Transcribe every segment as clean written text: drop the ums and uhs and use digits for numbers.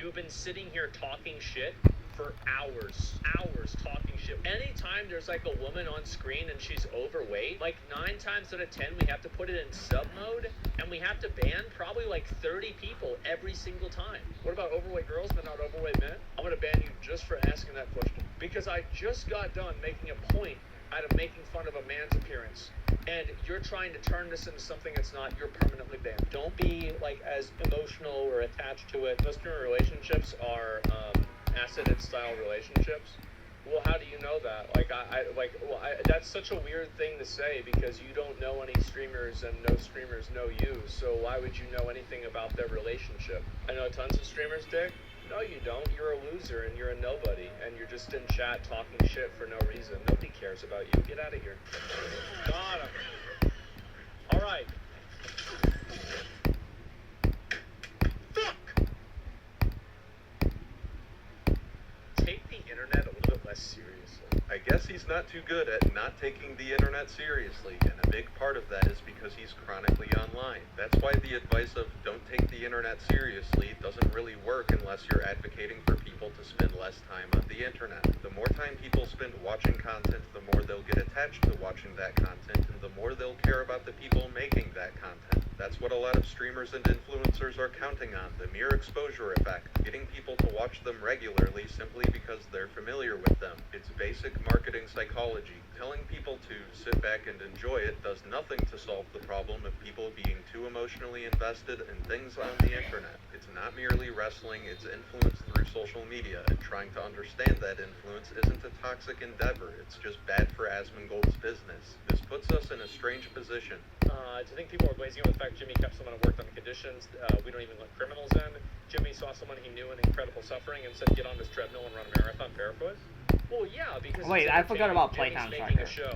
You've been sitting here talking shit for hours talking shit. Anytime there's like a woman on screen and she's overweight, like 9 times out of 10 we have to put it in sub mode, and we have to ban probably like 30 people every single time. What about overweight girls but not overweight men? I'm gonna ban you just for asking that question, because I just got done making a point out of making fun of a man's appearance, and you're trying to turn this into something it's not. You're permanently banned. Don't be like as emotional or attached to it. Most human relationships are ascendant style relationships. Well, how do you know that? That's such a weird thing to say, because you don't know any streamers and no streamers know you. So why would you know anything about their relationship? I know tons of streamers, Dick. No, you don't. You're a loser and you're a nobody, and you're just in chat talking shit for no reason. Nobody cares about you. Get out of here. Got him. All right. Fuck. Take the internet a little bit less seriously. I guess he's not too good at not taking the internet seriously, and a big part of that is because he's chronically online. That's why the advice of don't take the internet seriously doesn't really work unless you're advocating for people to spend less time on the internet. The more time people spend watching content, the more they'll get attached to watching that content, and the more they'll care about the people making that content. That's what a lot of streamers and influencers are counting on, the mere exposure effect, getting people to watch them regularly simply because they're familiar with them. It's basic marketing psychology. Telling people to sit back and enjoy it does nothing to solve the problem of people being too emotionally invested in things on the internet. It's not merely wrestling, it's influence through social media, and trying to understand that influence isn't a toxic endeavor, it's just bad for Asmongold's business. This puts us in a strange position. Do you think people are blazing on the fact Jimmy kept someone who worked on the conditions? We don't even let criminals in. Jimmy saw someone he knew in incredible suffering and said, get on this treadmill and run a marathon barefoot? Well, yeah, because wait, I forgot about playtime Jimmy's making a show.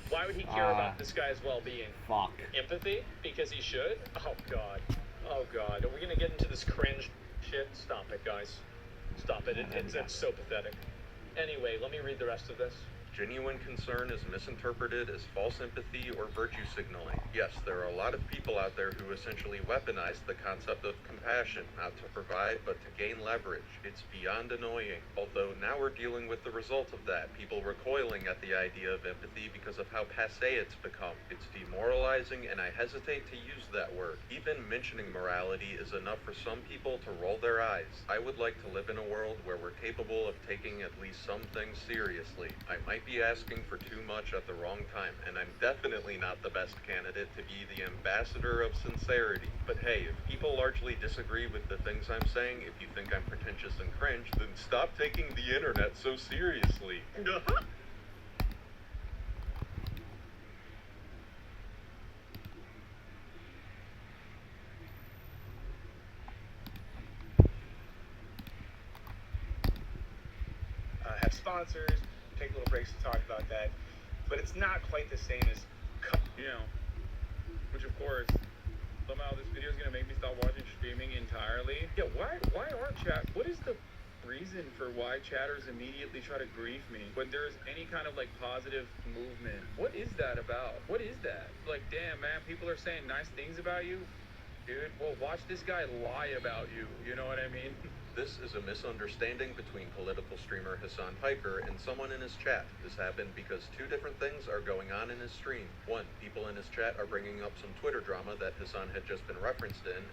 Why would he care about this guy's well-being? Fuck. Empathy? Because he should? Oh, God. Oh, God. Are we going to get into this cringe shit? Stop it, guys. Stop it. It's so pathetic. Anyway, let me read the rest of this. Genuine concern is misinterpreted as false empathy or virtue signaling. Yes, there are a lot of people out there who essentially weaponize the concept of compassion, not to provide, but to gain leverage. It's beyond annoying. Although now we're dealing with the result of that, people recoiling at the idea of empathy because of how passé it's become. It's demoralizing, and I hesitate to use that word. Even mentioning morality is enough for some people to roll their eyes. I would like to live in a world where we're capable of taking at least some things seriously. I might be asking for too much at the wrong time, and I'm definitely not the best candidate to be the ambassador of sincerity. But hey, if people largely disagree with the things I'm saying, if you think I'm pretentious and cringe, then stop taking the internet so seriously. Have sponsors, take little breaks to talk about that, but it's not quite the same as, which of course, somehow this video is going to make me stop watching streaming entirely. Yeah, why aren't what is the reason for why chatters immediately try to grief me when there's any kind of like positive movement? What is that about? What is that? Like, damn, man, people are saying nice things about you. Dude, well, watch this guy lie about you, you know what I mean? This is a misunderstanding between political streamer Hassan Piker and someone in his chat. This happened because two different things are going on in his stream. One, people in his chat are bringing up some Twitter drama that Hassan had just been referenced in.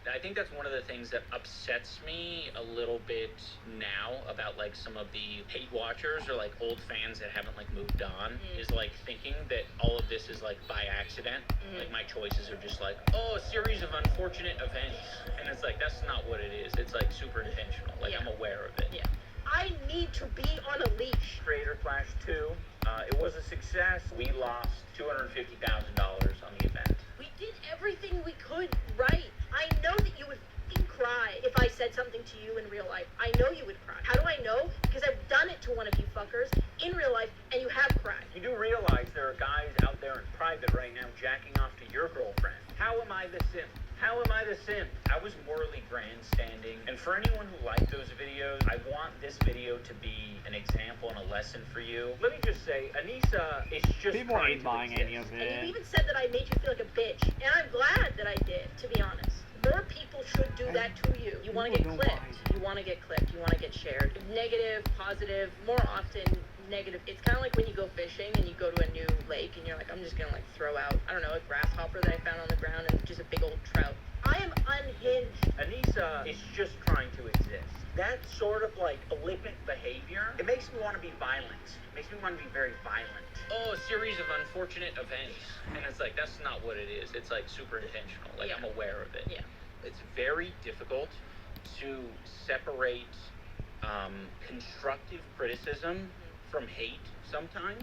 I think that's one of the things that upsets me a little bit now about like some of the hate watchers or like old fans that haven't like moved on is like thinking that all of this is like by accident. Like my choices are just like, oh, a series of unfortunate events. And it's like, that's not what it is. It's like super intentional. Like I'm aware of it. Yeah. I need to be on a leash. Creator Clash 2, it was a success. We lost $250,000 on the event. We did everything we could right. I know that you would f***ing cry if I said something to you in real life. I know you would cry. How do I know? Because I've done it to one of you fuckers in real life, and you have cried. You do realize there are guys out there in private right now jacking off to your girlfriend. How am I the simp? How am I the simp? I was morally grandstanding. And for anyone who liked those videos, I want this video to be an example and a lesson for you. Let me just say, Anissa is just People trying ain't to buying exist. any of And you it. even said that I made you feel like a bitch. And I'm glad that I did, to be honest. More people should do that to you. You want to get People don't clipped. buy You want to get clipped. You want to get shared. Negative, positive, more often negative. It's kind of like when you go fishing and you go to a new lake and you're like, I'm just going to like throw out, I don't know, a grasshopper that I found on the ground and just a big old trout. I am unhinged. Anissa is just trying to exist. That sort of like flippant behavior, it makes me want to be violent. It makes me want to be very violent. Oh, a series of unfortunate events. And it's like, that's not what it is. It's like super intentional. Like, Yeah. I'm aware of it. Yeah. It's very difficult to separate constructive criticism from hate sometimes.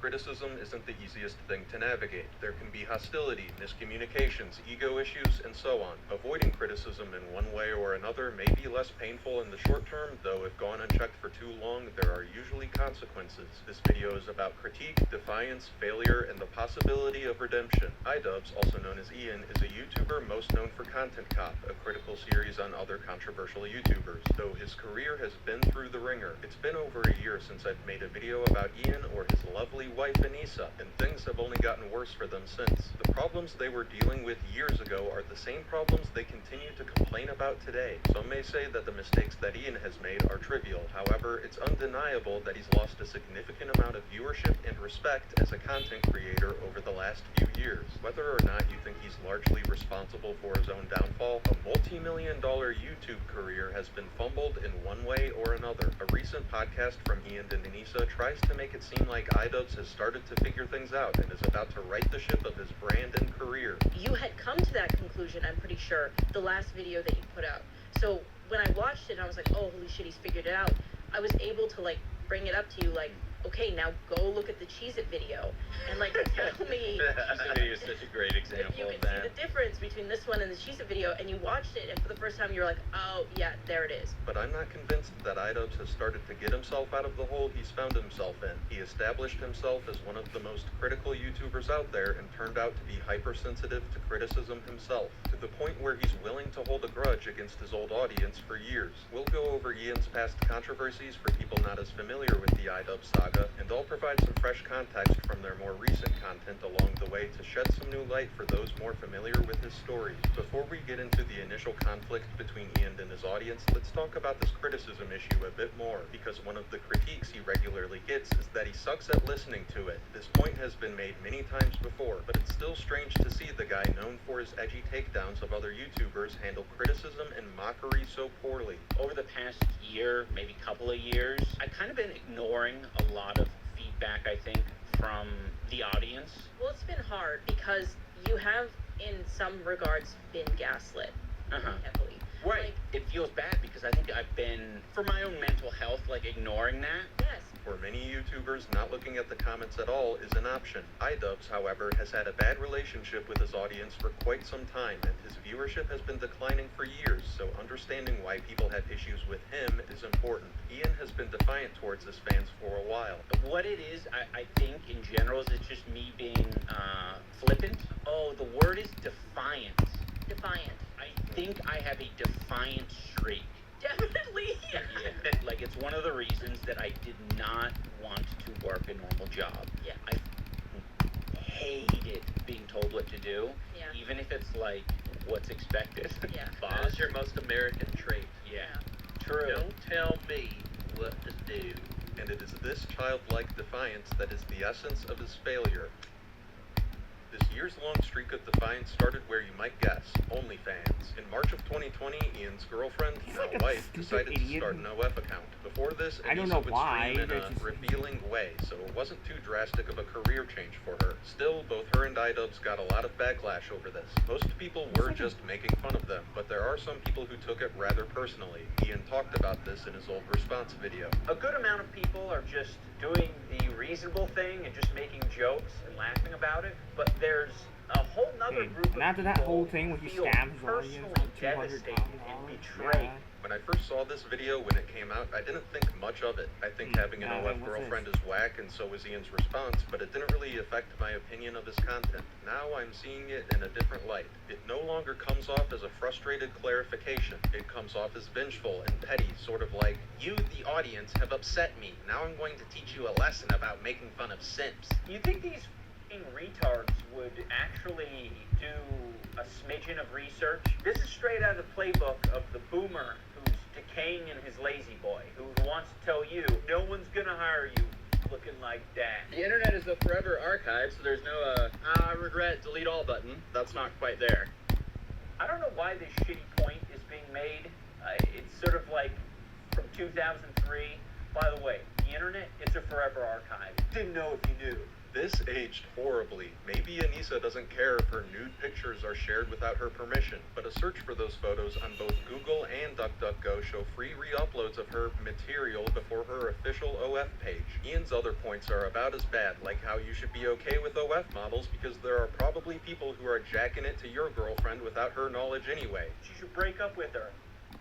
Criticism isn't the easiest thing to navigate. There can be hostility, miscommunications, ego issues, and so on. Avoiding criticism in one way or another may be less painful in the short term, though if gone unchecked for too long, there are usually consequences. This video is about critique, defiance, failure, and the possibility of redemption. iDubbbz, also known as Ian, is a YouTuber most known for Content Cop, a critical series on other controversial YouTubers. Though his career has been through the ringer, it's been over a year since I've made a video about Ian or his lovely wife Anissa, and things have only gotten worse for them since. The problems they were dealing with years ago are the same problems they continue to complain about today. Some may say that the mistakes that Ian has made are trivial. However, it's undeniable that he's lost a significant amount of viewership and respect as a content creator over the last few years. Whether or not you think he's largely responsible for his own downfall, a multi-million-dollar YouTube career has been fumbled in one way or another. A recent podcast from Ian and Anissa tries to make it seem like iDubbbz has started to figure things out and is about to right the ship of his brand and career. You had come to that conclusion, I'm pretty sure, the last video that you put out. So when I watched it, I was like, oh, holy shit, he's figured it out. I was able to like bring it up to you like, okay, now go look at the Cheez-It video and like tell me Cheez-It video is such a great if example you of can that. see the difference between this one and the Cheez-It video, and you watched it and for the first time you were like, oh yeah, there it is. But I'm not convinced that iDubbbz has started to get himself out of the hole he's found himself in. He established himself as one of the most critical YouTubers out there and turned out to be hypersensitive to criticism himself, to the point where he's willing to hold a grudge against his old audience for years. We'll go over Ian's past controversies for people not as familiar with the iDubbbz saga, and I'll provide some fresh context from their more recent content along the way to shed some new light for those more familiar with his story. Before we get into the initial conflict between Ian and his audience, let's talk about this criticism issue a bit more, because one of the critiques he regularly gets is that he sucks at listening to it. This point has been made many times before, but it's still strange to see the guy known for his edgy takedowns of other YouTubers handle criticism and mockery so poorly. Over the past year, maybe couple of years, I've kind of been ignoring a lot of feedback, I think, from the audience. Well, it's been hard because you have, in some regards, been gaslit heavily. Right. Like, It feels bad because I think I've been, for my own mental health, like ignoring that. yes. For many YouTubers, not looking at the comments at all is an option. iDubbbz, however, has had a bad relationship with his audience for quite some time, and his viewership has been declining for years, so understanding why people have issues with him is important. Ian has been defiant towards his fans for a while. What it is, I think, in general, is it's just me being flippant. Oh, the word is defiant. Defiant. I think I have a defiant streak. Definitely. Yeah, like it's one of the reasons that I did not want to work a normal job. Yeah. I hated being told what to do, Yeah. even if it's like what's expected. Yeah. That is your most American trait. Yeah. True. Don't tell me what to do. And it is this childlike defiance that is the essence of his failure. This years-long streak of defiance started where you might guess, OnlyFans. In March of 2020, Ian's girlfriend, He's now like a wife, stupid decided to idiot. start an OF account. Before this, I don't Anissa know would why, stream in that's a just- revealing way, so it wasn't too drastic of a career change for her. Still, both her and iDubbbz got a lot of backlash over this. Most people were just making fun of them, but there are some people who took it rather personally. Ian talked about this in his old response video. A good amount of people are just doing the reasonable thing and just making jokes and laughing about it, but there's a whole nother Okay, group of and after that people whole thing where he feel scammed his audience personally like devastated and $200,000, betrayed. yeah. When I first saw this video when it came out, I didn't think much of it. I think having an Yeah, OF what's girlfriend this? is whack, and so was Ian's response, but it didn't really affect my opinion of his content. Now I'm seeing it in a different light. It no longer comes off as a frustrated clarification. It comes off as vengeful and petty, sort of like, you, the audience, have upset me. Now I'm going to teach you a lesson about making fun of simps. You think these f***ing retards would actually do a smidgen of research? This is straight out of the playbook of the boomer who's decaying in his lazy boy, who wants to tell you, no one's gonna hire you looking like that. The internet is a forever archive, so there's no, regret, delete all button. That's not quite there. I don't know why this shitty point is being made. It's sort of like from 2003. By the way, the internet, it's a forever archive. Didn't know if you knew. This aged horribly. Maybe Anissa doesn't care if her nude pictures are shared without her permission, but a search for those photos on both Google and DuckDuckGo show free re-uploads of her material before her official OF page. Ian's other points are about as bad, like how you should be okay with OF models because there are probably people who are jacking it to your girlfriend without her knowledge anyway. She should break up with her,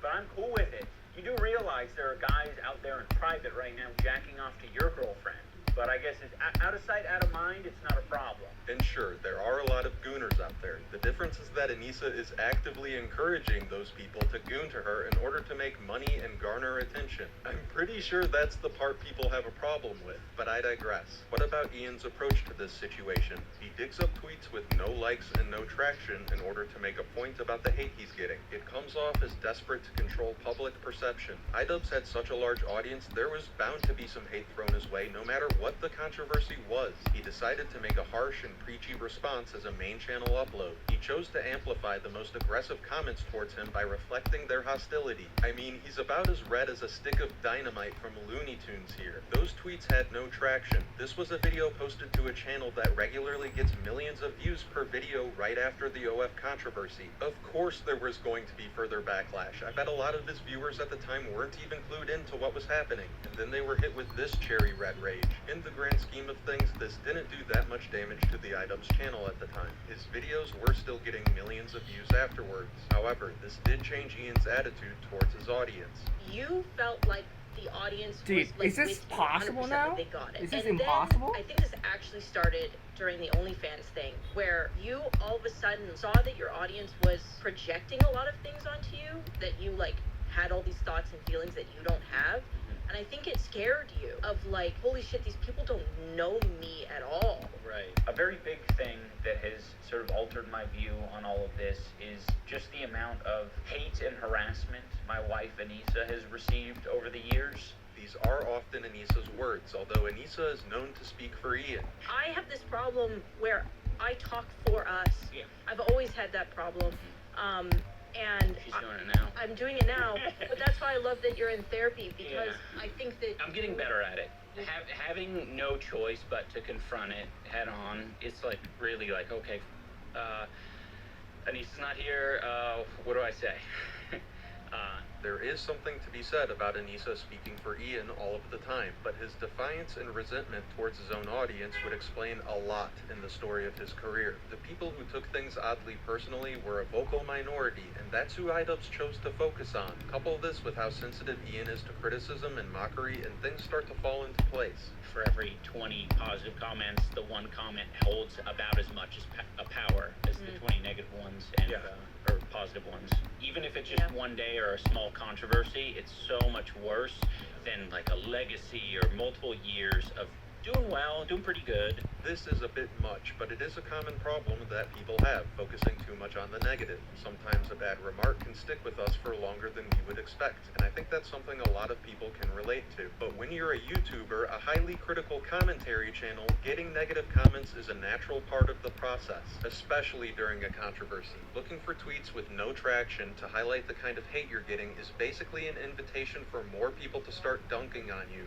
but I'm cool with it. You do realize there are guys out there in private right now jacking off to your girlfriend. But I guess it's out of sight, out of mind, it's not a problem. And sure, there are a lot of gooners out there. The difference is that Anissa is actively encouraging those people to goon to her in order to make money and garner attention. I'm pretty sure that's the part people have a problem with, but I digress. What about Ian's approach to this situation? He digs up tweets with no likes and no traction in order to make a point about the hate he's getting. It comes off as desperate to control public perception. iDubbbz had such a large audience, there was bound to be some hate thrown his way, no matter what the controversy was. He decided to make a harsh and preachy response as a main channel upload. He chose to amplify the most aggressive comments towards him by reflecting their hostility. I mean, he's about as red as a stick of dynamite from Looney Tunes here. Those tweets had no traction. This was a video posted to a channel that regularly gets millions of views per video right after the OF controversy. Of course there was going to be further backlash. I bet a lot of his viewers at the time weren't even clued into what was happening, and then they were hit with this cherry red rage. In the grand scheme of things, this didn't do that much damage to the iDubbbz channel at the time. His videos were still getting millions of views afterwards. However, this did change Ian's attitude towards his audience. You felt like the audience Dude, was like, is this with you possible 100% now? that they got it. Is this and impossible? Then, I think this actually started during the OnlyFans thing, where you all of a sudden saw that your audience was projecting a lot of things onto you, that you like had all these thoughts and feelings that you don't have. And I think it scared you of like, holy shit, these people don't know me at all. Right. A very big thing that has sort of altered my view on all of this is just the amount of hate and harassment my wife Anissa has received over the years. These are often Anissa's words, although Anissa is known to speak for Ian. I have this problem where I talk for us. Yeah. I've always had that problem. And She's doing it now. I'm doing it now, but that's why I love that you're in therapy, because Yeah. I think that I'm getting better at it. Having no choice but to confront it head on, it's like really like, okay, Anissa's not here, what do I say? There is something to be said about Anissa speaking for Ian all of the time, but his defiance and resentment towards his own audience would explain a lot in the story of his career. The people who took things oddly personally were a vocal minority, and that's who iDubbbz chose to focus on. Couple this with how sensitive Ian is to criticism and mockery, and things start to fall into place. For every 20 positive comments, the one comment holds about as much as a power as the 20 negative ones and or positive ones. Even if it's just one day or a small controversy, it's so much worse than like a legacy or multiple years of doing well, doing pretty good. This is a bit much, but it is a common problem that people have, focusing too much on the negative. Sometimes a bad remark can stick with us for longer than we would expect, and I think that's something a lot of people can relate to. But when you're a YouTuber, a highly critical commentary channel, getting negative comments is a natural part of the process, especially during a controversy. Looking for tweets with no traction to highlight the kind of hate you're getting is basically an invitation for more people to start dunking on you.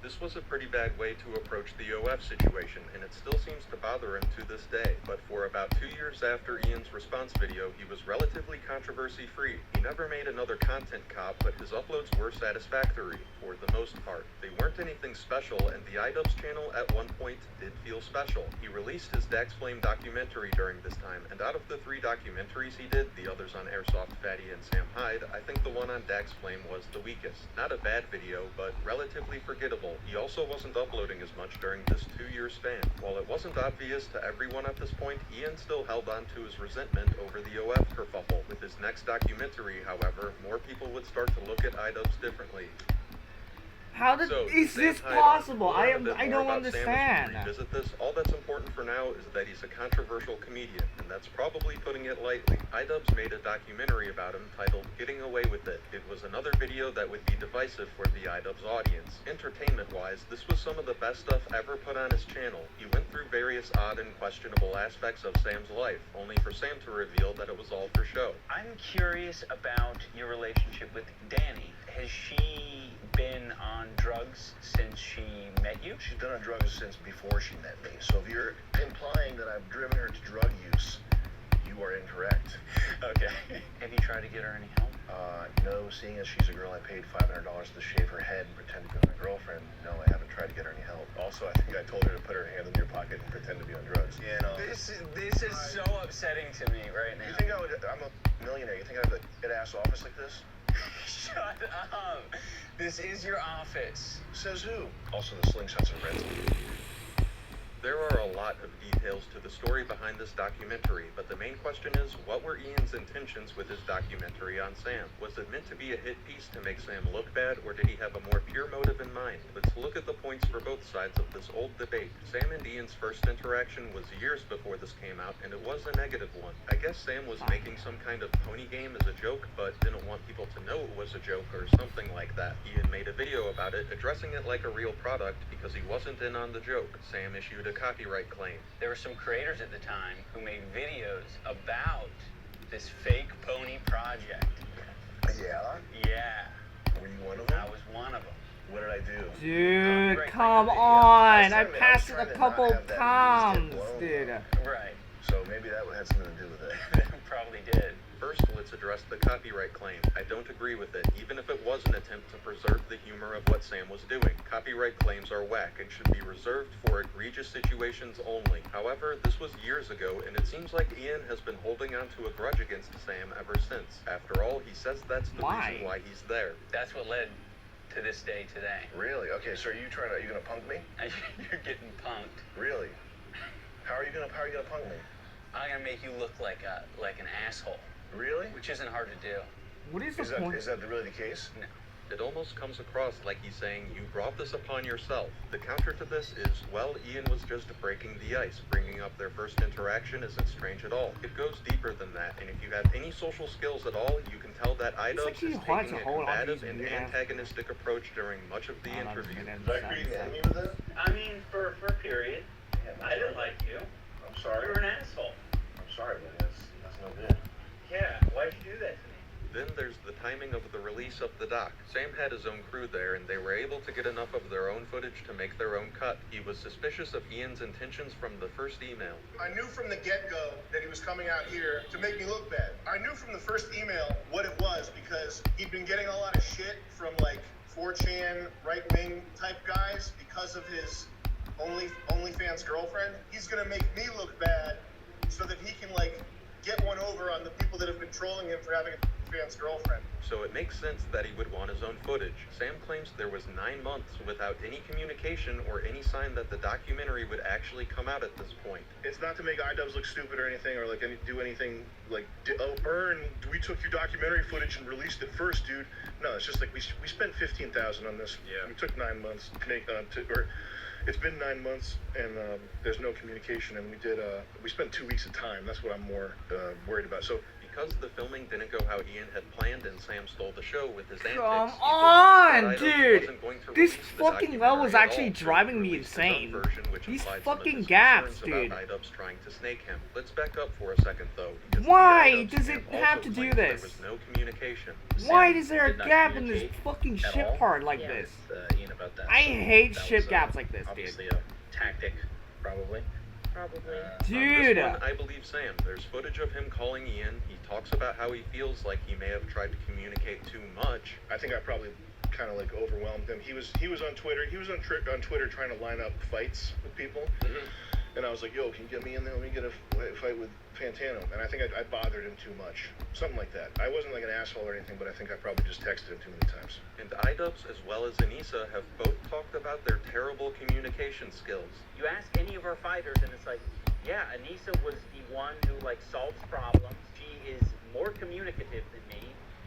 This was a pretty bad way to approach the OF situation, and it still seems to bother him to this day. But for about 2 years after Ian's response video, he was relatively controversy-free. He never made another content cop, but his uploads were satisfactory, for the most part. They weren't anything special, and the iDubbbz channel at one point did feel special. He released his Dax Flame documentary during this time, and out of the 3 documentaries he did, the others on Airsoft Fatty and Sam Hyde, I think the one on Dax Flame was the weakest. Not a bad video, but relatively forgettable. He also wasn't uploading as much during this 2-year span. While it wasn't obvious to everyone at this point, Ian still held on to his resentment over the OF kerfuffle. With his next documentary, however, more people would start to look at iDubbbz differently. How did is this possible? I don't understand. Revisit this. All that's important for now is that he's a controversial comedian, and that's probably putting it lightly. iDubbbz made a documentary about him titled "Getting Away with It." It was another video that would be divisive for the iDubbbz audience. Entertainment-wise, this was some of the best stuff ever put on his channel. He went through various odd and questionable aspects of Sam's life, only for Sam to reveal that it was all for show. I'm curious about your relationship with Danny. Has she been on drugs since she met you? She's been on drugs since before she met me. So if you're implying that I've driven her to drug use, you are incorrect. Okay. Have you tried to get her any help? No, seeing as she's a girl I paid $500 to shave her head and pretend to be my girlfriend, no, I haven't tried to get her any help. Also, I think I told her to put her hand in your pocket and pretend to be on drugs. Yeah, no. This is so upsetting to me right now. You think I'm a millionaire, you think I have a good-ass office like this? Shut up. This is your office. Says who? Also, the slingshots are rental. There are a lot of details to the story behind this documentary, but the main question is, what were Ian's intentions with his documentary on Sam? Was it meant to be a hit piece to make Sam look bad, or did he have a more pure motive in mind? Let's look at the points for both sides of this old debate. Sam and Ian's first interaction was years before this came out, and it was a negative one. I guess Sam was making some kind of pony game as a joke, but didn't want people to know it was a joke or something like that. Ian made a video about it, addressing it like a real product, because he wasn't in on the joke. Sam issued a copyright claim. There were some creators at the time who made videos about this fake pony project. Yeah? Yeah. Were you one of them? I was one of them. What did I do? Dude, come on! I was passed it trying a to couple not have that times, news get dude. blown. Right. So maybe that had something to do with it. Probably did. First, let's address the copyright claim. I don't agree with it, even if it was an attempt to preserve the humor of what Sam was doing. Copyright claims are whack and should be reserved for egregious situations only. However, this was years ago, and it seems like Ian has been holding on to a grudge against Sam ever since. After all, he says that's the reason why he's there. That's what led to this day today. Really? Okay, so are you gonna punk me? You're getting punked. Really? How are you gonna punk me? I'm gonna make you look like an asshole. Really? Which isn't hard to do. What is the Is point? that really the case? No. It almost comes across like he's saying, you brought this upon yourself. The counter to this is, well, Ian was just breaking the ice. Bringing up their first interaction isn't strange at all. It goes deeper than that, and if you have any social skills at all, you can tell that iDubbbz is taking a combative and antagonistic approach during much of the interview. Did I create an enemy with it? I mean, for a period. I didn't like you. I'm sorry. You were an asshole. I'm sorry, but that's no good. Yeah, why'd you do that to me? Then there's the timing of the release of the doc. Sam had his own crew there, and they were able to get enough of their own footage to make their own cut. He was suspicious of Ian's intentions from the first email. I knew from the get-go that he was coming out here to make me look bad. I knew from the first email what it was, because he'd been getting a lot of shit from, like, 4chan, right-wing type guys because of his OnlyFans girlfriend. He's gonna make me look bad so that he can, like, get one over on the people that have been trolling him for having a OnlyFans girlfriend. So it makes sense that he would want his own footage. Sam claims there was 9 months without any communication or any sign that the documentary would actually come out at this point. It's not to make iDubbbz look stupid or anything, or, like, do anything, like, we took your documentary footage and released it first, dude. No, it's just like, we spent $15,000 on this. Yeah. We took 9 months to make, it's been 9 months, and there's no communication, and we spent 2 weeks of time. That's what I'm more worried about. So Because the filming didn't go how Ian had planned and Sam stole the show with his antics, Come he on, believed that dude! wasn't going to This release the fucking level is documentary at actually all, so he driving me released his own insane. version, which These implied some of fucking his gaps, concerns dude. about iDubbbz trying to snake him. Let's back up for a second, though. Because Why the iDubbbz does camp it have also to do claims this? There was no communication. Why Sam is there a did not gap in this communicate fucking at ship all part like Yeah. this? with Ian about that. I So hate that ship was, gaps like this, dude. obviously a tactic, probably. Probably. Dude! On this one, I believe Sam. There's footage of him calling Ian. He talks about how he feels like he may have tried to communicate too much. I think I probably kind of like overwhelmed him. He was on Twitter. He was on Twitter trying to line up fights with people. And I was like, yo, can you get me in there? Let me get a fight with Fantano. And I think I bothered him too much. Something like that. I wasn't like an asshole or anything, but I think I probably just texted him too many times. And iDubbbz as well as Anissa have both talked about their terrible communication skills. You ask any of our fighters, and it's like, yeah, Anissa was the one who like solves problems. She is more communicative than me,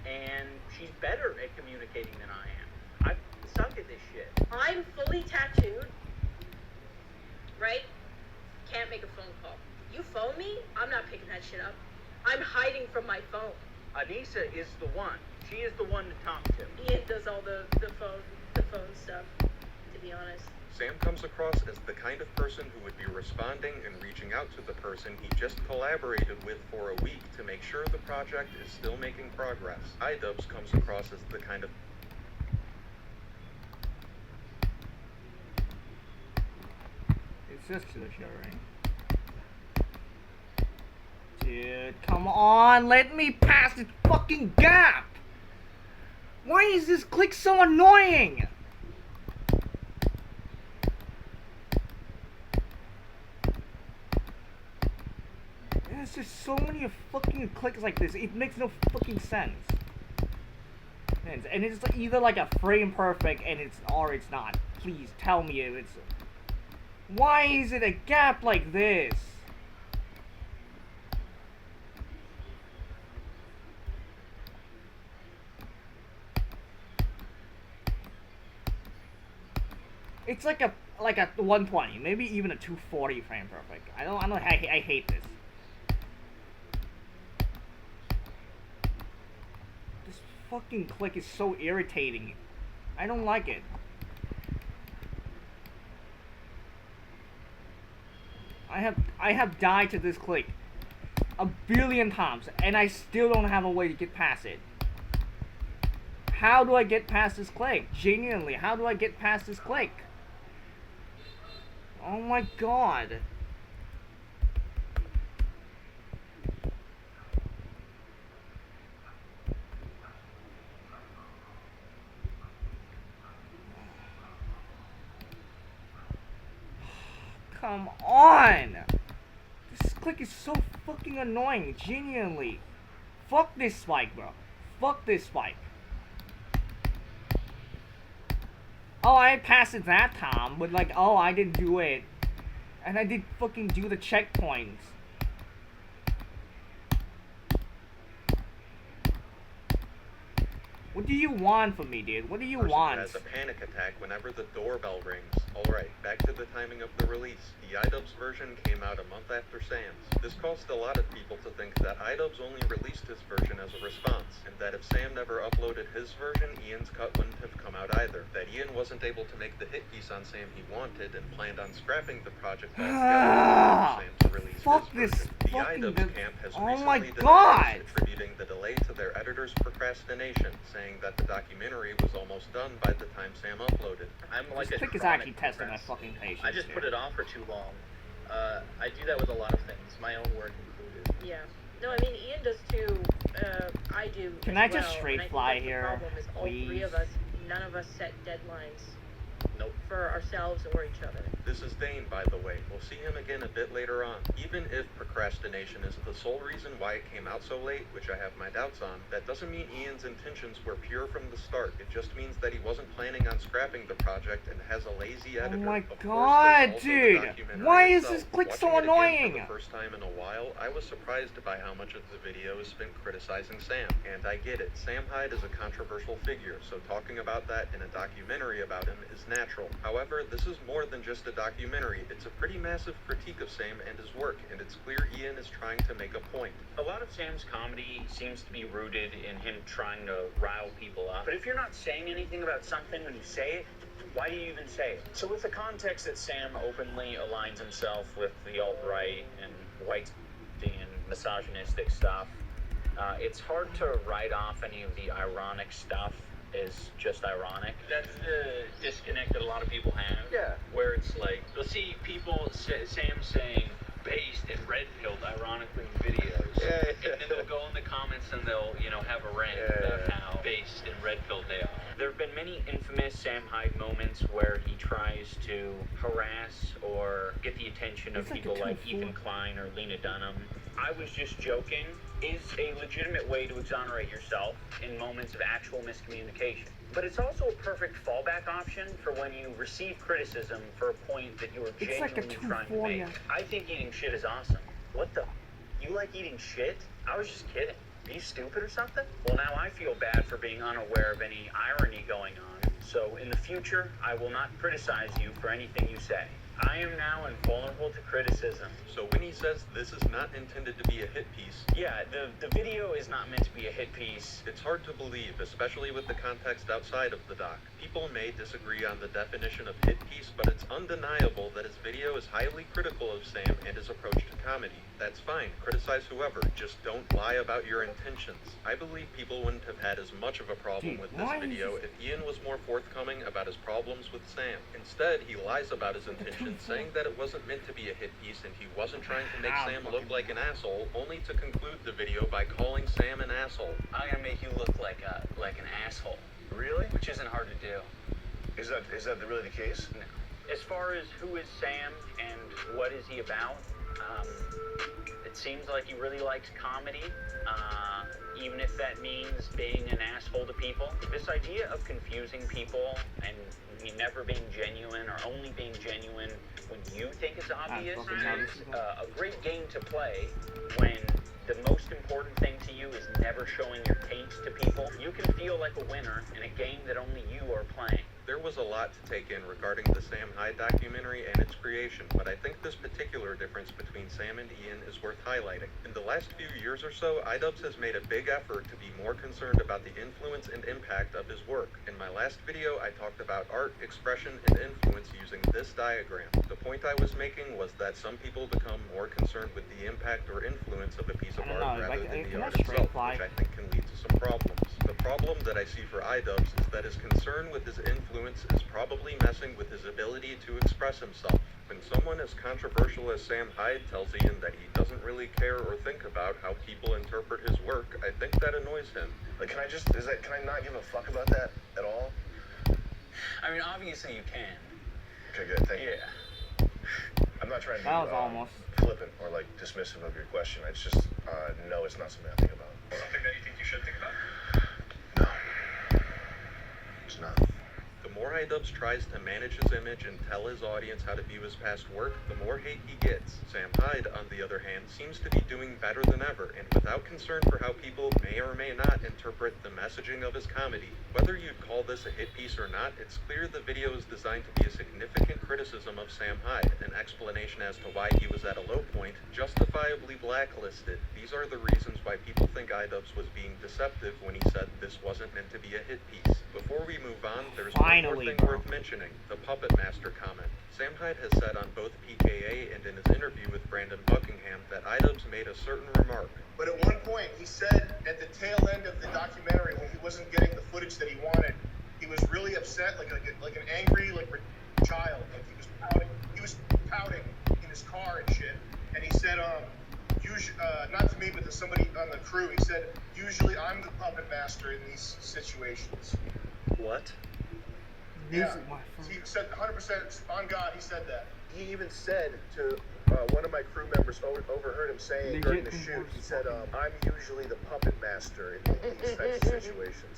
and she's better at communicating than I am. I suck at this shit. I'm fully tattooed, right? Can't make a phone call. You phone me, I'm not picking that shit up. I'm hiding from my phone. Anissa is the one. She is the one to talk to. Ian does all the phone stuff, to be honest. Sam comes across as the kind of person who would be responding and reaching out to the person he just collaborated with for a week to make sure the project is still making progress. iDubbbz comes across as the kind of It's just to the show, right? Dude, come on, let me pass this fucking gap! Why is this click so annoying? There's just so many fucking clicks like this, it makes no fucking sense. And it's either like a frame perfect and it's or it's not. Please tell me if it's... Why is it a gap like this? It's like a 120, maybe even a 240 frame perfect. I hate this. This fucking click is so irritating. I don't like it. I have died to this click a billion times, and I still don't have a way to get past it. How do I get past this click? Genuinely, how do I get past this click? Oh my god. Come on! This click is so fucking annoying, genuinely. Fuck this spike, bro. Fuck this spike. Oh, I passed it that time, but like, oh, I didn't do it. And I did fucking do the checkpoints. What do you want from me, dude? What do you want? Has a panic attack whenever the doorbell rings. Alright, back to the timing of the release. The iDubbbz version came out a month after Sam's. This caused a lot of people to think that iDubbbz only released his version as a response, and that if Sam never uploaded his version, Ian's cut wouldn't have come out either. That Ian wasn't able to make the hit piece on Sam he wanted and planned on scrapping the project altogether for Sam to release Fuck his this version. The fucking... iDubbbz camp has Oh my recently god! denied this, attributing the delay to their editor's procrastination, saying that the documentary was almost done by the time Sam uploaded. I'm like This a click is chronic actually testing my procrastinator. fucking patience. I just dude. put it off for too long. I do that with a lot of things, my own work included. Yeah. No, I mean Ian does too. I do. Can as I just well, straight and I think fly that's the here, problem is all three please? of us, none of us set deadlines Nope. for ourselves or each other. This is Dane, by the way. We'll see him again a bit later on. Even if procrastination is the sole reason why it came out so late, which I have my doubts on, that doesn't mean Ian's intentions were pure from the start. It just means that he wasn't planning on scrapping the project and has a lazy editor. Oh my Of course, god, there's also the dude! documentary Why is itself. this click so Watching it again annoying? For the first time in a while, I was surprised by how much of the video is spent criticizing Sam. And I get it. Sam Hyde is a controversial figure, so talking about that in a documentary about him is natural. natural. However, this is more than just a documentary. It's a pretty massive critique of Sam and his work, and it's clear Ian is trying to make a point. A lot of Sam's comedy seems to be rooted in him trying to rile people up. But if you're not saying anything about something when you say it, why do you even say it? So with the context that Sam openly aligns himself with the alt-right and white and misogynistic stuff, it's hard to write off any of the ironic stuff as just ironic. That's the disconnect that a lot of people have. Yeah. Where it's like, you'll see people, Sam saying, based and red-pilled ironically in videos. Yeah. And then they'll go in the comments and they'll, have a rant about how based and red-pilled they are. There have been many infamous Sam Hyde moments where he tries to harass or get the attention of people like Ethan Klein or Lena Dunham. I was just joking is a legitimate way to exonerate yourself in moments of actual miscommunication. But it's also a perfect fallback option for when you receive criticism for a point that you are genuinely trying to make. I think eating shit is awesome. What the? You like eating shit? I was just kidding. Are you stupid or something? Well, now I feel bad for being unaware of any irony going on. So in the future, I will not criticize you for anything you say. I am now invulnerable to criticism. So when he says this is not intended to be a hit piece, yeah, the video is not meant to be a hit piece. It's hard to believe, especially with the context outside of the doc. People may disagree on the definition of hit piece, but it's undeniable that his video is highly critical of Sam and his approach to comedy. That's fine, criticize whoever, just don't lie about your intentions. I believe people wouldn't have had as much of a problem with this video if Ian was more forthcoming about his problems with Sam. Instead, he lies about his intentions, saying that it wasn't meant to be a hit piece and he wasn't trying to make Sam look like an asshole, only to conclude the video by calling Sam an asshole. I'm gonna make you look like an asshole. Really? Which isn't hard to do. Is that really the case? No. As far as who is Sam and what is he about, it seems like he really likes comedy, even if that means being an asshole to people. This idea of confusing people and never being genuine or only being genuine when you think it's obvious is a great game to play when the most important thing to you is never showing your taste to people. You can feel like a winner in a game that only you are playing. There was a lot to take in regarding the Sam Hyde documentary and its creation, but I think this particular difference between Sam and Ian is worth highlighting. In the last few years or so, iDubbbz has made a big effort to be more concerned about the influence and impact of his work. In my last video, I talked about art, expression, and influence using this diagram. The point I was making was that some people become more concerned with the impact or influence of a piece of art rather than the art itself, which I think can lead to some problems. The problem that I see for iDubbbz is that his concern with his influence is probably messing with his ability to express himself. When someone as controversial as Sam Hyde tells Ian that he doesn't really care or think about how people interpret his work, I think that annoys him. Like, can I not give a fuck about that at all? I mean, obviously you can. Okay, good, thank you. Yeah. I'm not trying to That be was almost flippant or like dismissive of your question. It's just, no, it's not something I think about. Something that you think you should think about? No. It's not. The more iDubbbz tries to manage his image and tell his audience how to view his past work, the more hate he gets. Sam Hyde, on the other hand, seems to be doing better than ever, and without concern for how people may or may not interpret the messaging of his comedy. Whether you'd call this a hit piece or not, it's clear the video is designed to be a significant criticism of Sam Hyde, an explanation as to why he was at a low point, justifiably blacklisted. These are the reasons why people think iDubbbz was being deceptive when he said this wasn't meant to be a hit piece. Before we move on, there's one more thing worth mentioning, the Puppet Master comment. Sam Hyde has said on both PKA and in his interview with Brandon Buckingham that iDubbbz made a certain remark. But at one point, he said at the tail end of the documentary, when he wasn't getting the footage that he wanted, he was really upset, like an angry, child. Like he was pouting. He was pouting in his car and shit. And he said, not to me, but to somebody on the crew, he said, usually I'm the puppet master in these situations. What? Yeah, he said 100% on God, he said that. He even said to one of my crew members, overheard him saying during the shoot, he said, I'm usually the puppet master in these types of situations.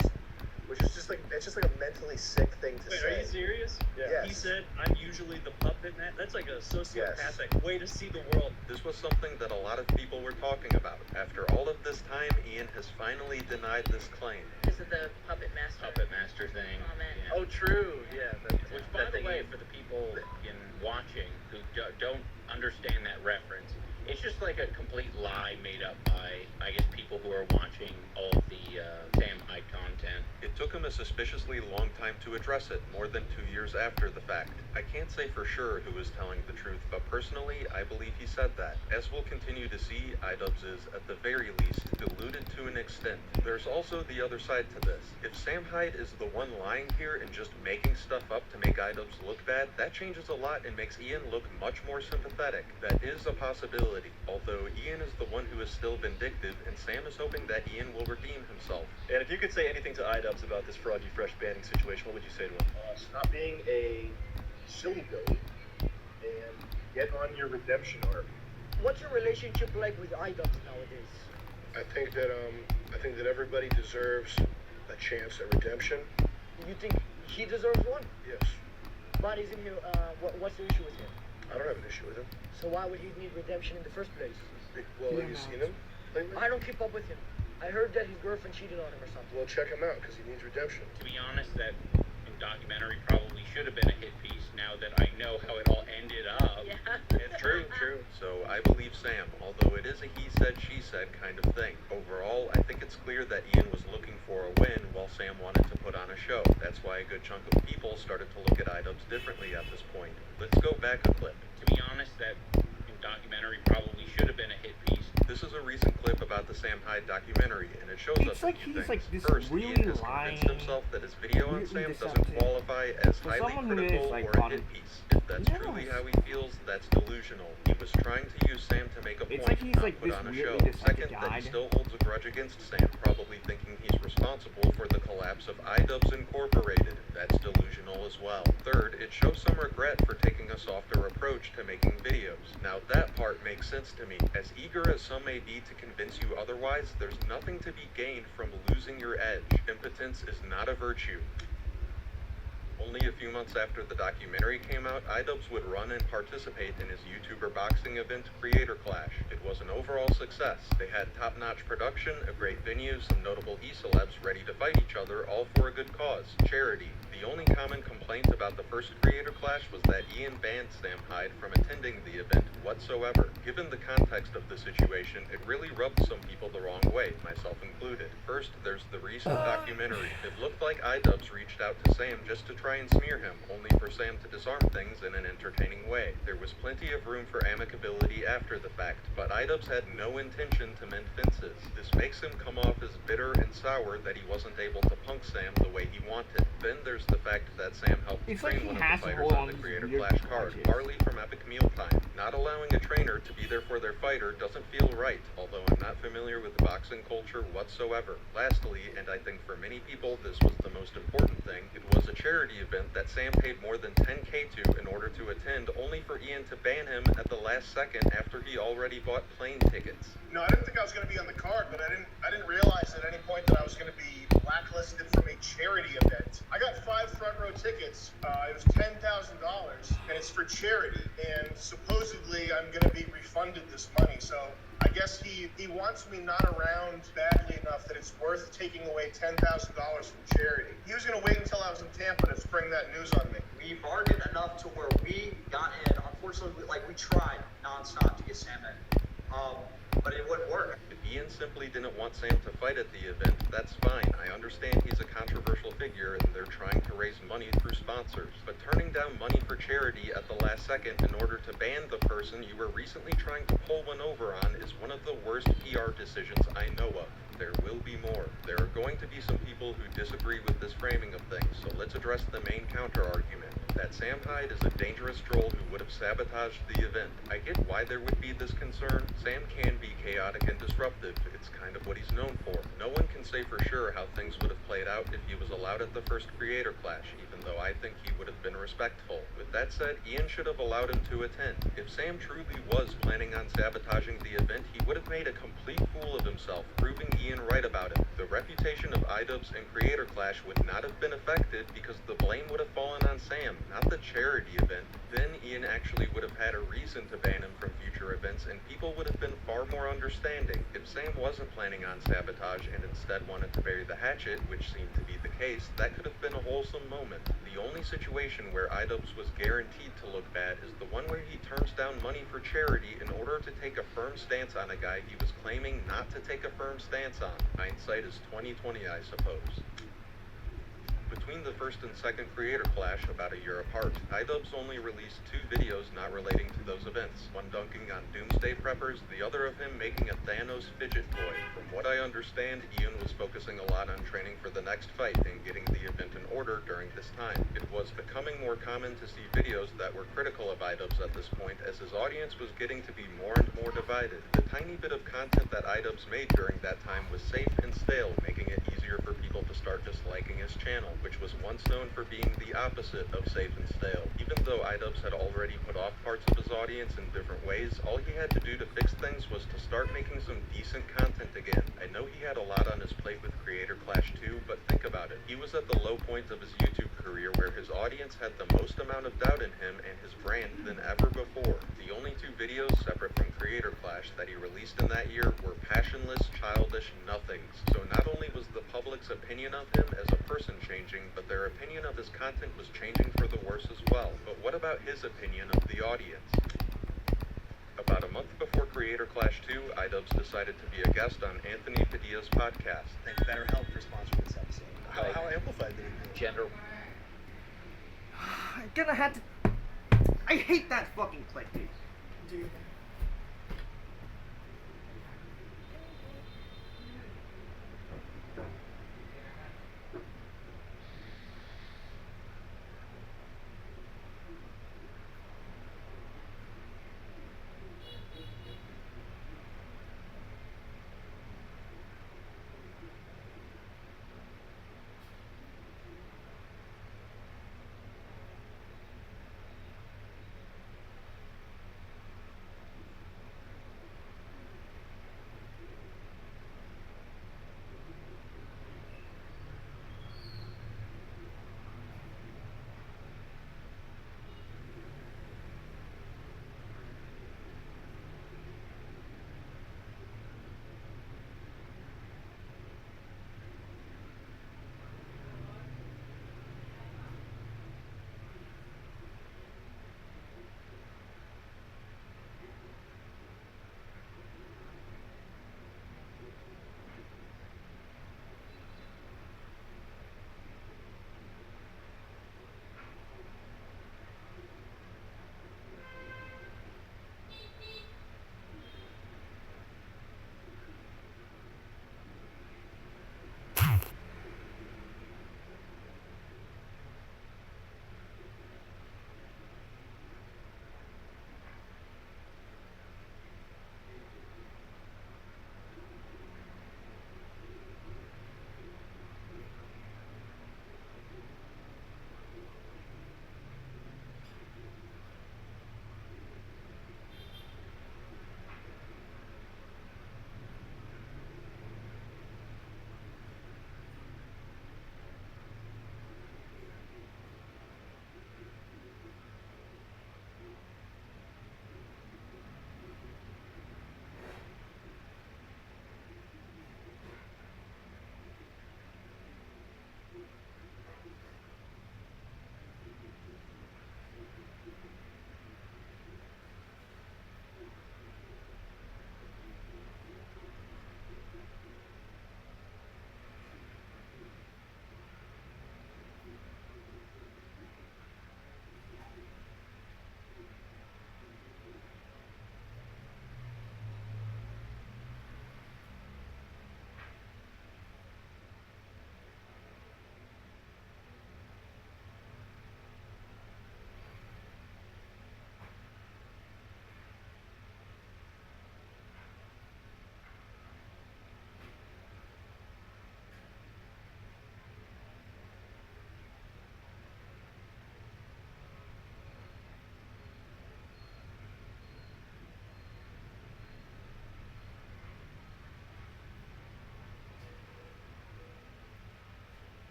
which is just like a mentally sick thing to Wait, say. are you serious? Yes. He said, I'm usually the puppet man. That's like a sociopathic way to see the world. This was something that a lot of people were talking about. After all of this time, Ian has finally denied this claim. Because of the puppet master. Puppet master thing. Comment. Yeah. Oh, true. Yeah. Which, by the way, for the people in watching who don't understand that reference, it's just like a complete lie made up by, I guess, people who are watching all of the Sam Hyde content. It took him a suspiciously long time to address it, more than 2 years after the fact. I can't say for sure who was telling the truth, but personally, I believe he said that. As we'll continue to see, iDubbbz is, at the very least, deluded to an extent. There's also the other side to this. If Sam Hyde is the one lying here and just making stuff up to make iDubbbz look bad, that changes a lot and makes Ian look much more sympathetic. That is a possibility, although Ian is the one who is still vindictive, and Sam is hoping that Ian will redeem himself. And if you could say anything to iDubbbz about this Froggy Fresh banning situation, what would you say to him? Stop being a silly Billy and get on your redemption arc. What's your relationship like with iDubbbz nowadays? I think that everybody deserves a chance at redemption. You think he deserves one? Yes. But isn't he, what's the issue with him? I don't have an issue with him. So why would he need redemption in the first place? Well, have you seen him lately? I don't keep up with him. I heard that his girlfriend cheated on him or something. Well, check him out because he needs redemption. To be honest, that documentary probably should have been a hit piece now that I know how it all ended up. Yeah. It's true. So I believe Sam, although it is a he said, she said kind of thing. Overall, I think it's clear that Ian was looking for a win while Sam wanted to put on a show. That's why a good chunk of people started to look at iDubbbz differently at this point. Let's go back a clip. To be honest, that documentary probably should have been a hit piece. This is a recent clip about the Sam Hyde documentary, and it shows It's us a like few he's things. like this First, really Ian has lying, convinced himself that his video on really Sam doesn't deceptive. qualify as For highly someone who critical is, like, or a on- hit piece. If that's truly Yes. how he feels, that's delusional. He was trying to use Sam to make a It's point, like he's, not like, put this on a really show. deceptive Second, that guy. he still holds a grudge against Sam, probably thinking he's responsible for the collapse of iDubbbz Incorporated. That's delusional as well. Third, it shows some regret for taking a softer approach to making videos. Now that part makes sense to me. As eager as some may be to convince you otherwise, there's nothing to be gained from losing your edge. Impotence is not a virtue. Only a few months after the documentary came out, iDubbbz would run and participate in his YouTuber boxing event, Creator Clash. It was an overall success. They had top-notch production, a great venue, some notable e-celebs ready to fight each other, all for a good cause, charity. The only common complaint about the first Creator Clash was that Ian banned Sam Hyde from attending the event whatsoever. Given the context of the situation, it really rubbed some people the wrong way, myself included. First, there's the recent documentary. It looked like iDubbbz reached out to Sam just to try and smear him, only for Sam to disarm things in an entertaining way. There was plenty of room for amicability after the fact, but iDubbbz had no intention to mend fences. This makes him come off as bitter and sour that he wasn't able to punk Sam the way he wanted. Then there's the fact that Sam helped It's train like he one of has the to fighters hold on on the these Creator weird Clash card, grudges. Harley from Epic Mealtime. Not allowing a trainer to be there for their fighter doesn't feel right, although I'm not familiar with boxing culture whatsoever. Lastly, and I think for many people this was the most important thing, it was a charity event that Sam paid more than $10K to in order to attend, only for Ian to ban him at the last second after he already bought plane tickets. No, I didn't think I was going to be on the card, but I didn't realize at any point that I was going to be blacklisted from a charity event. I got 5 front row tickets. It was $10,000, and it's for charity. And supposedly I'm going to be refunded this money. So I guess he wants me not around badly enough that it's worth taking away $10,000 from charity. He was going to wait until I was in Tampa to spring that news on me. We bargained enough to where we got in. Unfortunately, we tried nonstop to get Sam in, but it wouldn't work. If Ian simply didn't want Sam to fight at the event, that's fine. I understand he's a controversial figure and they're trying to raise money through sponsors. But turning down money for charity at the last second in order to ban the person you were recently trying to pull one over on is one of the worst PR decisions I know of. There will be more. There are going to be some people who disagree with this framing of things, so let's address the main counter-argument. that Sam Hyde is a dangerous troll who would have sabotaged the event. I get why there would be this concern. Sam can be chaotic and disruptive. It's kind of what he's known for. No one can say for sure how things would have played out if he was allowed at the first Creator Clash, even though I think he would have been respectful. With that said, Ian should have allowed him to attend. If Sam truly was planning on sabotaging the event, he would have made a complete fool of himself, proving Ian right about it. The reputation of iDubbbz and Creator Clash would not have been affected because the blame would have fallen on Sam, not the charity event. Then Ian actually would have had a reason to ban him from future events, and people would have been far more understanding. If Sam wasn't planning on sabotage and instead wanted to bury the hatchet, which seemed to be the case, that could have been a wholesome moment. The only situation where iDubbbz was guaranteed to look bad is the one where he turns down money for charity in order to take a firm stance on a guy he was claiming not to take a firm stance on. Hindsight is 20/20, I suppose. Between the first and second Creator Clash, about a year apart, iDubbbz only released 2 videos not relating to those events, one dunking on Doomsday Preppers, the other of him making a Thanos fidget toy. From what I understand, Ian was focusing a lot on training for the next fight and getting the event in order during this time. It was becoming more common to see videos that were critical of iDubbbz at this point, as his audience was getting to be more and more divided. The tiny bit of content that iDubbbz made during that time was safe and stale, making it easier for people to start disliking his channel, which was once known for being the opposite of safe and stale. Even though iDubbbz had already put off parts of his audience in different ways, all he had to do to fix things was to start making some decent content again. I know he had a lot on his plate with Creator Clash 2, but think about it. He was at the low point of his YouTube career where his audience had the most amount of doubt in him and his brand than ever before. The only 2 videos separate from Creator Clash that he released in that year were passionless, childish nothings. So not only was the public's opinion of him as a person changing, but their opinion of his content was changing for the worse as well. But what about his opinion of the audience? About a month before Creator Clash 2, iDubbbz decided to be a guest on Anthony Padilla's podcast. Thank BetterHelp for sponsoring this episode. How amplified did it feel? Gender. I'm gonna have to. I hate that fucking click, dude. Do you?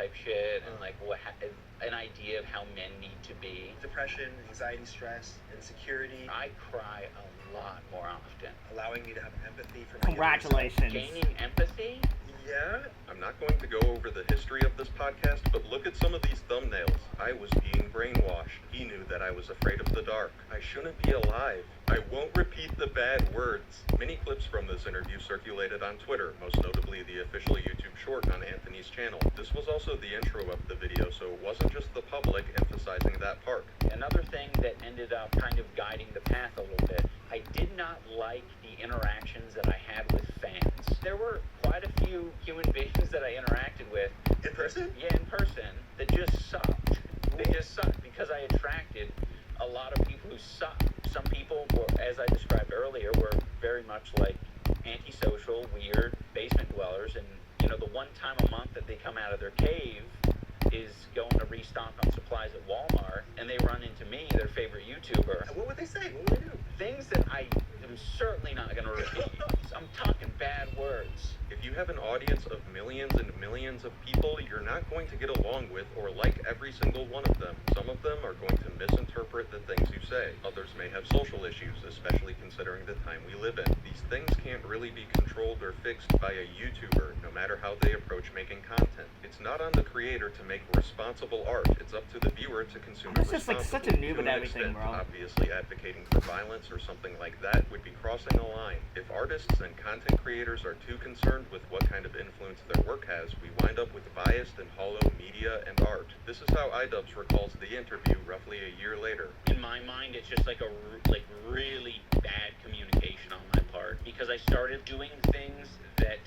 type shit, and like an idea of how men need to be. Depression, anxiety, stress, insecurity. I cry a lot more often. Allowing me to have empathy for Congratulations. Gaining empathy? Yeah. I'm not going to go over the history of this podcast, but look at some of these thumbnails. I was being brainwashed. He knew that I was afraid of the dark. I shouldn't be alive. I won't repeat the bad words. Many clips from this interview circulated on Twitter, most notably the official YouTube short on Anthony's channel. This was also the intro of the video, so it wasn't just the public emphasizing that part. Another thing that ended up kind of guiding the path a little bit, I did not like the interactions that I had with fans. There were quite a few human beings that I interacted with. In person? Yeah, in person, that just sucked. They just sucked because I attracted a lot of people who sucked. Some people were, as I described earlier, were very much like antisocial, weird basement dwellers, and you know, the one time a month that they come out of their cave is going to restock on supplies at Walmart, and they run into me, their favorite YouTuber. What would they say? What would they do? Things that I am certainly not going to repeat. I'm talking bad words. If you have an audience of millions and millions of people, you're not going to get along with or like every single one of them. Some of them are going to misinterpret the things you say. Others may have social issues, especially considering the time we live in. These things can't really be controlled or fixed by a YouTuber, no matter how they approach making content. It's not on the creator to make responsible art. It's up to the viewer to consume it It's just like such a responsibly. noob To at an everything, extent, bro. obviously advocating for violence or something like that would be crossing a line. If artists and content creators are too concerned with what kind of influence their work has, we wind up with biased and hollow media and art. This is how iDubbbz recalls the interview roughly a year later. In my mind, it's just like really bad communication on my part, because I started doing things that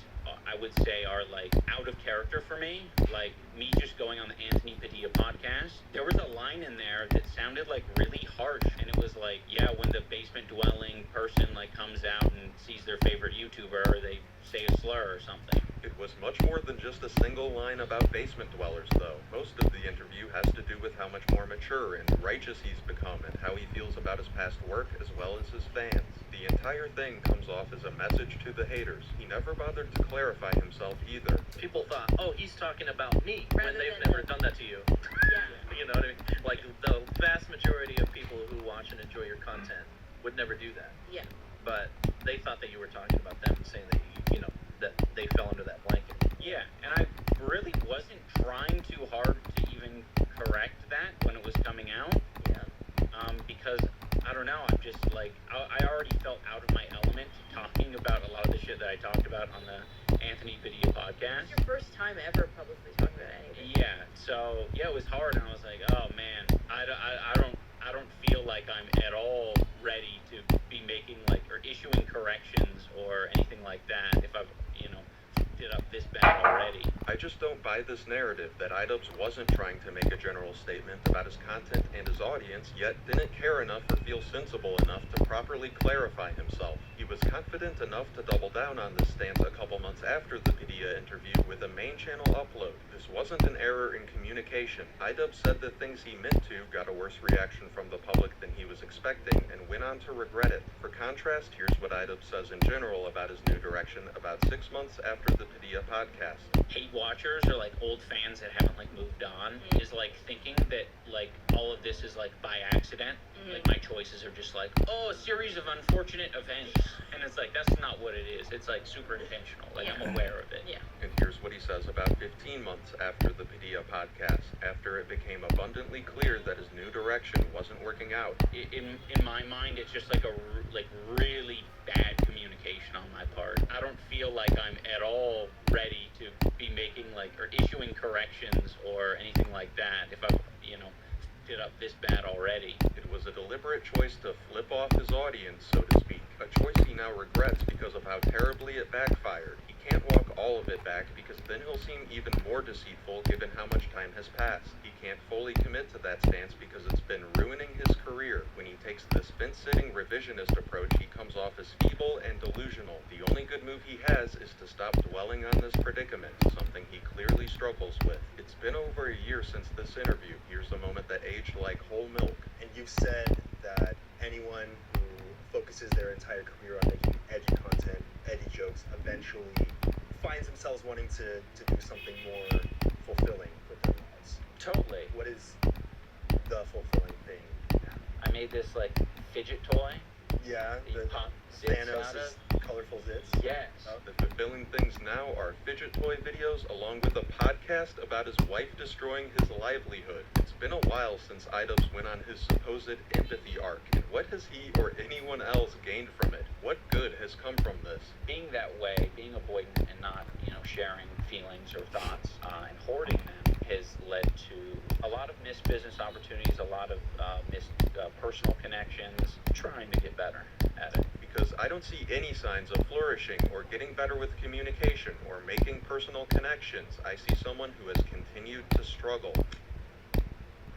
I would say are like out of character for me, like me just going on the Anthony Padilla podcast. There was a line in there that sounded like really harsh, and it was like, yeah, when the basement dwelling person like comes out and sees their favorite YouTuber, or they say a slur or something. It was much more than just a single line about basement dwellers, though. Most of the interview has to do with how much more mature and righteous he's become and how he feels about his past work as well as his fans. The entire thing comes off as a message to the haters. He never bothered to clarify himself either. People thought, oh, he's talking about me, when Rather they've than never done that to you. Yeah. You know what I mean? Like, the vast majority of people who watch and enjoy your content would never do that. Yeah. But they thought that you were talking about them, saying that, you know, that they fell under that blanket. Yeah, and I really wasn't trying too hard to even correct that when it was coming out. Yeah. Because I don't know, I'm just like, I already felt out of my element talking about a lot of the shit that I talked about on the Anthony Padilla podcast. It's your first time ever publicly talking about anything. Yeah, so yeah, it was hard, and I was like, oh man, I don't feel like I'm at all ready to be making like or issuing corrections or anything like that if I've did up this bad already. I just don't buy this narrative that iDubbbz wasn't trying to make a general statement about his content and his audience, yet didn't care enough or feel sensible enough to properly clarify himself. He was confident enough to double down on this stance a couple months after the Padilla interview with a main channel upload. This wasn't an error in communication. iDubbbz said the things he meant to got a worse reaction from the public than he was expecting and went on to regret it. For contrast, here's what iDubbbz says in general about his new direction about 6 months after the Padilla podcast. Hate watchers or like old fans that haven't like moved on is like thinking that like all of this is like by accident. Like my choices are just like, oh, a series of unfortunate events, and it's like that's not what it is. It's like super intentional. Like I'm aware of it. Yeah. And here's what he says about 15 months after the Padilla podcast, after it became abundantly clear that his new direction wasn't working out. In my mind, it's just like really bad communication on my part. I don't feel like I'm at all ready to be making like or issuing corrections or anything like that if I've did up this bad already. It was a deliberate choice to flip off his audience, so to speak. A choice he now regrets because of how terribly it backfired. He can't walk all of it back because then he'll seem even more deceitful given how much time has passed. He can't fully commit to that stance because it's been ruining his career. When he takes this fence-sitting revisionist approach, he comes off as feeble and delusional. The only good move he has is to stop dwelling on this predicament, something he clearly struggles with. It's been over a year since this interview. Here's a moment that aged like whole milk. And you've said that anyone who focuses their entire career on making edgy content, edgy jokes, eventually finds themselves wanting to do something more fulfilling for Totally. What is the fulfilling thing? I made this like fidget toy. Yeah, that you the pop zits out Thanos' of. colorful zits. Yes. The fulfilling things now are fidget toy videos along with a podcast about his wife destroying his livelihood. It's been a while since Idubbbz went on his supposed empathy arc, and what has he or anyone else gained from it? What good has come from this? Being that way, being avoidant and not, sharing feelings or thoughts and hoarding them has led to a lot of missed business opportunities, a lot of missed personal connections, trying to get better at it. Because I don't see any signs of flourishing or getting better with communication or making personal connections. I see someone who has continued to struggle.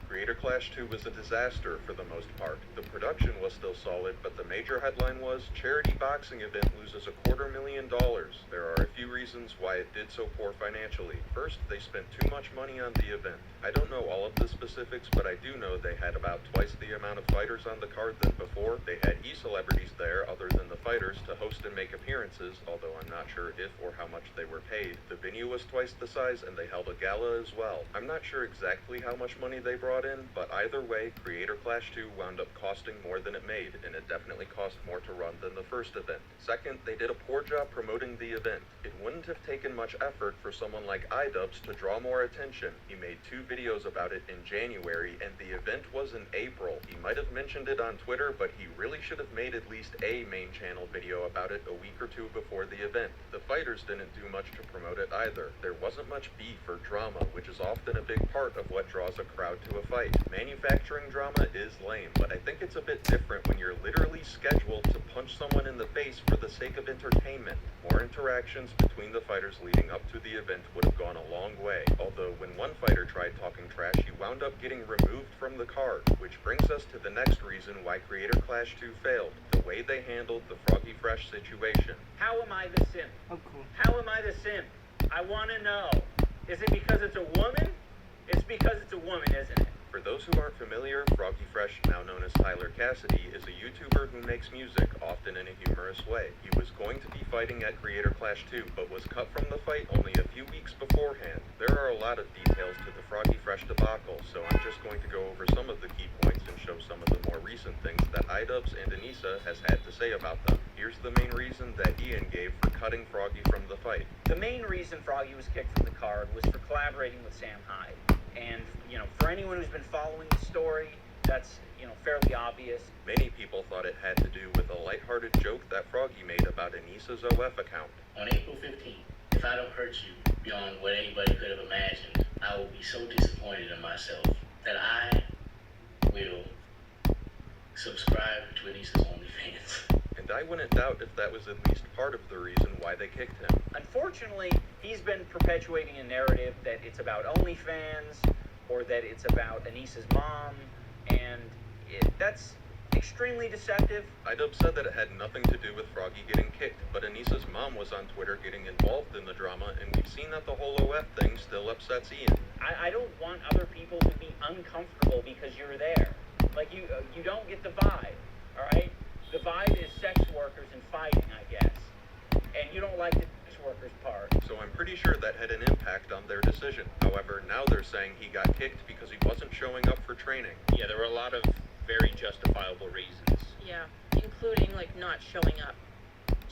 Creator Clash 2 was a disaster for the most part. The production was still solid, but the major headline was, charity boxing event loses $250,000. There are a few reasons why it did so poor financially. First, they spent too much money on the event. I don't know all of the specifics, but I do know they had about twice the amount of fighters on the card than before. They had e-celebrities there other than the fighters to host and make appearances, although I'm not sure if or how much they were paid. The venue was twice the size and they held a gala as well. I'm not sure exactly how much money they brought in, but either way, Creator Clash 2 wound up costing more than it made, and it definitely cost more to run than the first event. Second, they did a poor job promoting the event. It wouldn't have taken much effort for someone like Idubbbz to draw more attention. He made 2 videos about it in January, and the event was in April. He might have mentioned it on Twitter, but he really should have made at least a main channel video about it a week or 2 before the event. The fighters didn't do much to promote it either. There wasn't much beef or drama, which is often a big part of what draws a crowd to a fight. Manufacturing drama is lame, but I think it's a bit different when you're literally scheduled to punch someone in the face for the sake of entertainment. More interactions between the fighters leading up to the event would have gone a long way, although when one fighter tried talking trash, he wound up getting removed from the card, which brings us to the next reason why Creator Clash 2 failed, the way they handled the Froggy Fresh situation. How am I the simp? Oh, cool. How am I the simp? I want to know. Is it because it's a woman? It's because it's a woman, isn't it? For those who aren't familiar, Froggy Fresh, now known as Tyler Cassidy, is a YouTuber who makes music, often in a humorous way. He was going to be fighting at Creator Clash 2, but was cut from the fight only a few weeks beforehand. There are a lot of details to the Froggy Fresh debacle, so I'm just going to go over some of the key points and show some of the more recent things that Idubbbz and Anissa has had to say about them. Here's the main reason that Ian gave for cutting Froggy from the fight. The main reason Froggy was kicked from the card was for collaborating with Sam Hyde. And, for anyone who's been following the story, that's, fairly obvious. Many people thought it had to do with a lighthearted joke that Froggy made about Anissa's OF account. On April 15th, if I don't hurt you beyond what anybody could have imagined, I will be so disappointed in myself that I will subscribe to Anissa's OnlyFans. And I wouldn't doubt if that was at least part of the reason why they kicked him. Unfortunately, he's been perpetuating a narrative that it's about OnlyFans or that it's about Anissa's mom, and that's extremely deceptive. Idubbbz said that it had nothing to do with Froggy getting kicked, but Anissa's mom was on Twitter getting involved in the drama, and we've seen that the whole OF thing still upsets Ian. I don't want other people to be uncomfortable because you're there. Like, you don't get the vibe, all right? The vibe is sex workers and fighting, I guess. And you don't like the sex workers part. So I'm pretty sure that had an impact on their decision. However, now they're saying he got kicked because he wasn't showing up for training. Yeah, there were a lot of very justifiable reasons. Yeah, including not showing up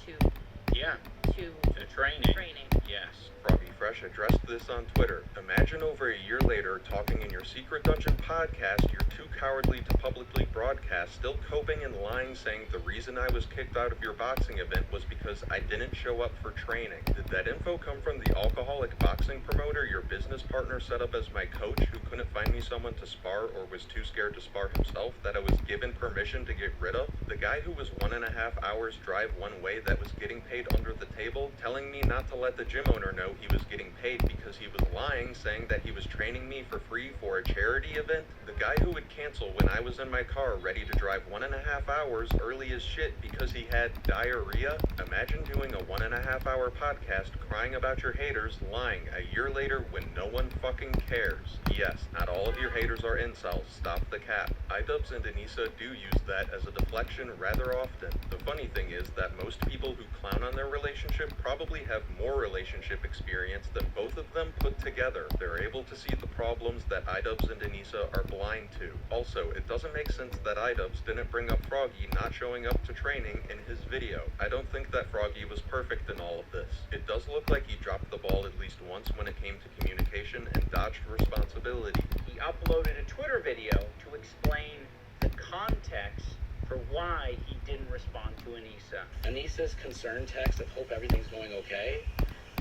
to Yeah, to to training. training. Yes. Froggy Fresh addressed this on Twitter. Imagine over a year later talking in your Secret Dungeon podcast you're too cowardly to publicly broadcast, still coping and lying saying the reason I was kicked out of your boxing event was because I didn't show up for training. Did that info come from the alcoholic boxing promoter your business partner set up as my coach who couldn't find me someone to spar or was too scared to spar himself that I was given permission to get rid of? The guy who was 1.5 hours drive one way that was getting paid under the table, telling me not to let the gym owner know he was getting paid because he was lying, saying that he was training me for free for a charity event? The guy who would cancel when I was in my car ready to drive 1.5 hours early as shit because he had diarrhea? Imagine doing a 1.5 hour podcast crying about your haters lying a year later when no one fucking cares. Yes, not all of your haters are incels. Stop the cap. Idubbbz and Anissa do use that as a deflection rather often. The funny thing is that most people who clown on their relationship relationship probably have more relationship experience than both of them put together. They're able to see the problems that iDubbbz and Anissa are blind to. Also, it doesn't make sense that iDubbbz didn't bring up Froggy not showing up to training in his video. I don't think that Froggy was perfect in all of this. It does look like he dropped the ball at least once when it came to communication and dodged responsibility. He uploaded a Twitter video to explain the context for why he didn't respond to Anissa. Anissa's concern text of hope everything's going okay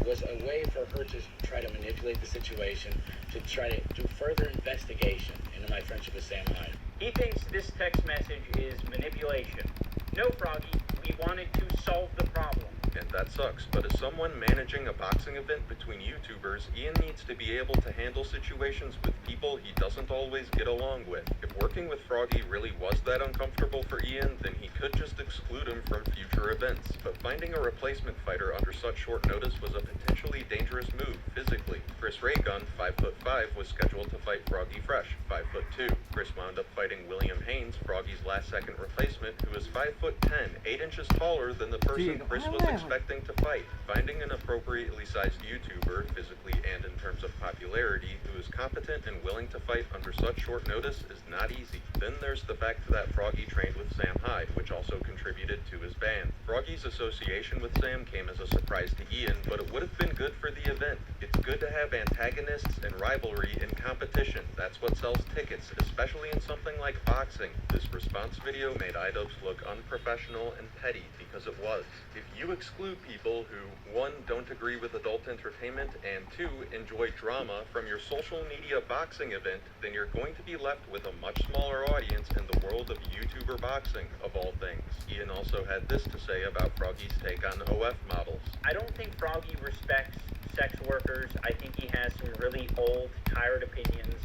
was a way for her to try to manipulate the situation, to try to do further investigation into my friendship with Sam Hyde. He thinks this text message is manipulation. No, Froggy, we wanted to solve the problem. And that sucks, but as someone managing a boxing event between YouTubers, Ian needs to be able to handle situations with people he doesn't always get along with. If working with Froggy really was that uncomfortable for Ian, then he could just exclude him from future events. But finding a replacement fighter under such short notice was a potentially dangerous move, physically. Chris Raygun, 5'5", was scheduled to fight Froggy Fresh, 5'2". Chris wound up fighting William Haynes, Froggy's last-second replacement, who is 5'10", 8 inches taller than the person Chris was expecting to fight. Finding an appropriately sized YouTuber, physically and in terms of popularity, who is competent and willing to fight under such short notice is not easy. Then there's the fact that Froggy trained with Sam Hyde, which also contributed to his ban. Froggy's association with Sam came as a surprise to Ian, but it would have been good for the event. It's good to have antagonists and rivalry in competition. That's what sells tickets, especially in something like boxing. This response video made iDubbbz look unprofessional and petty, because it was. If you exclude people who, 1, don't agree with adult entertainment, and 2, enjoy drama from your social media boxing event, then you're going to be left with a much smaller audience in the world of YouTuber boxing, of all things. Ian also had this to say about Froggy's take on OF models. I don't think Froggy respects sex workers. I think he has some really old, tired opinions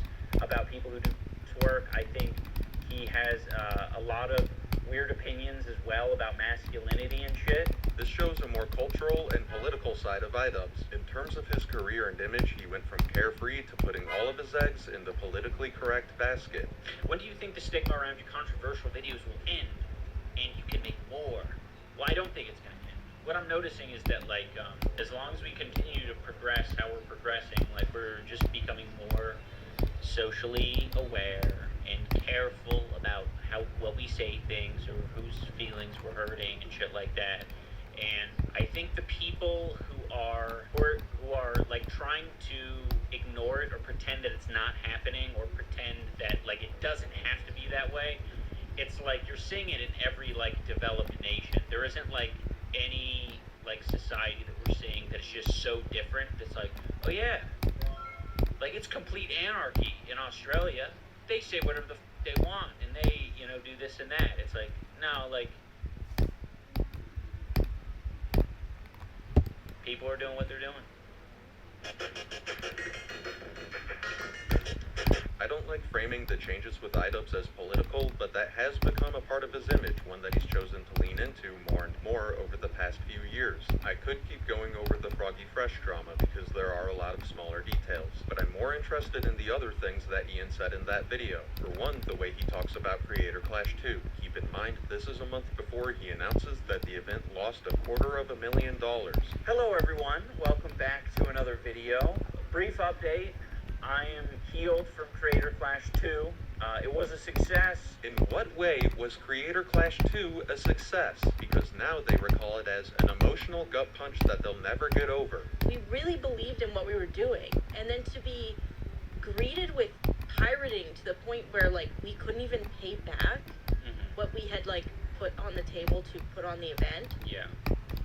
about people who do twerk. I think he has a lot of weird opinions as well about masculinity and shit. This shows a more cultural and political side of iDubbbz. In terms of his career and image, he went from carefree to putting all of his eggs in the politically correct basket. When do you think the stigma around your controversial videos will end and you can make more? Well, I don't think it's going to end. What I'm noticing is that, like, as long as we continue to progress how we're progressing, like, we're just becoming more socially aware and careful about what we say things or whose feelings we're hurting and shit like that. And I think the people who are like trying to ignore it or pretend that it's not happening or pretend that like it doesn't have to be that way, it's like you're seeing it in every like developed nation. There isn't like any like society that we're seeing that's just so different. It's like, oh yeah, like it's complete anarchy in Australia. They say whatever they want and they, you know, do this and that. It's like, no, like people are doing what they're doing. I don't like framing the changes with iDubbbz as political, but that has become a part of his image, one that he's chosen to lean into more and more over the past few years. I could keep going over the Froggy Fresh drama because there are a lot of smaller details, but I'm more interested in the other things that Ian said in that video. For one, the way he talks about Creator Clash 2. Keep in mind, this is a month before he announces that the event lost $250,000. Hello everyone, welcome back to another video. Brief update. I am healed from Creator Clash 2. It was a success. In what way was Creator Clash 2 a success? Because now they recall it as an emotional gut punch that they'll never get over. We really believed in what we were doing, and then to be greeted with pirating to the point where like we couldn't even pay back what we had like put on the table to put on the event. Yeah.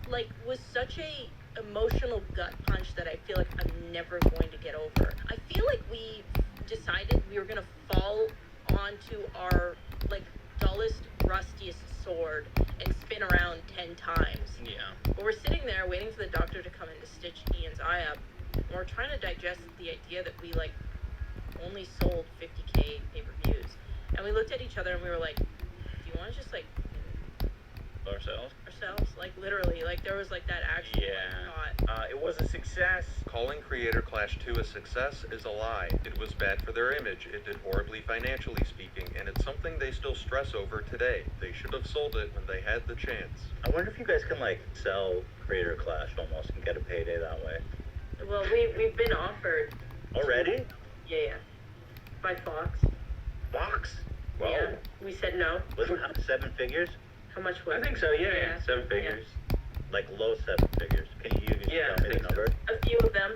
Like was such a emotional gut punch that I feel like I'm never going to get over. I feel like we decided we were gonna fall onto our like dullest, rustiest sword and spin around 10 times. Yeah. But we're sitting there waiting for the doctor to come in to stitch Ian's eye up, and we're trying to digest the idea that we like only sold 50K pay-per-views. And we looked at each other and we were like, do you want to just like ourselves. Like literally, like there was like that actual thought. It was a success. Calling Creator Clash 2 a success is a lie. It was bad for their image, it did horribly financially speaking, and it's something they still stress over today. They should have sold it when they had the chance. I wonder if you guys can like sell Creator Clash almost and get a payday that way. Well, we've been offered. Already? Yeah. By Fox. Fox? Whoa. Yeah. We said no. Wasn't it 7 figures? How much was I it? think so, yeah. 7 figures. Like low 7 figures. Can you just tell me the number? A few of them.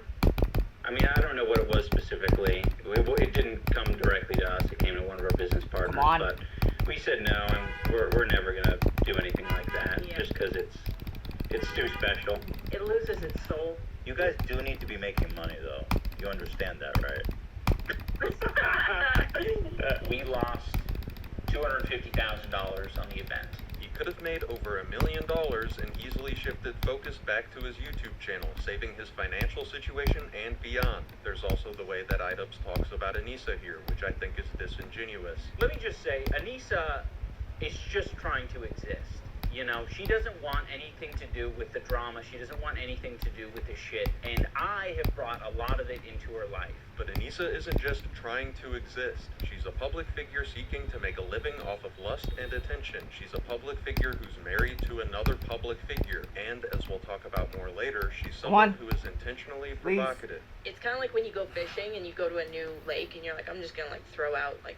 I mean, I don't know what it was specifically. It didn't come directly to us. It came to one of our business partners. Come on. But we said no, and we're never gonna do anything like that. Yeah. Just because it's too special. It loses its soul. You guys do need to be making money though. You understand that, right? We lost $250,000 on the event. He could have made over $1 million and easily shifted focus back to his YouTube channel, saving his financial situation and beyond. There's also the way that Idubbbz talks about Anissa here, which I think is disingenuous. Let me just say, Anissa is just trying to exist. You know, she doesn't want anything to do with the drama. She doesn't want anything to do with the shit. And I have brought a lot of it into her life. But Anissa isn't just trying to exist. She's a public figure seeking to make a living off of lust and attention. She's a public figure who's married to another public figure. And, as we'll talk about more later, she's someone who is intentionally provocative. It's kind of like when you go fishing and you go to a new lake and you're like, I'm just gonna like throw out like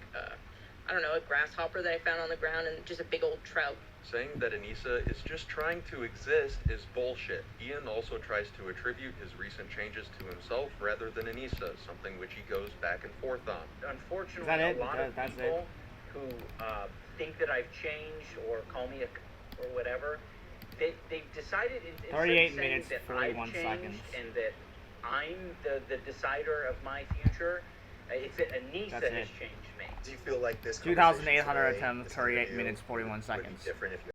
I don't know, a grasshopper that I found on the ground and just a big old trout. Saying that Anissa is just trying to exist is bullshit. Ian also tries to attribute his recent changes to himself rather than Anissa, something which he goes back and forth on. Unfortunately, Is that a lot of that's people who think that I've changed or call me or whatever, they've decided instead of 38 saying minutes, that 41 I've changed seconds. and that I'm the decider of my future, it's that Anissa That's has it. changed me. Do you feel like this 2,800 conversation today, attempts, this 38 interview, minutes, 41 would be seconds. different if you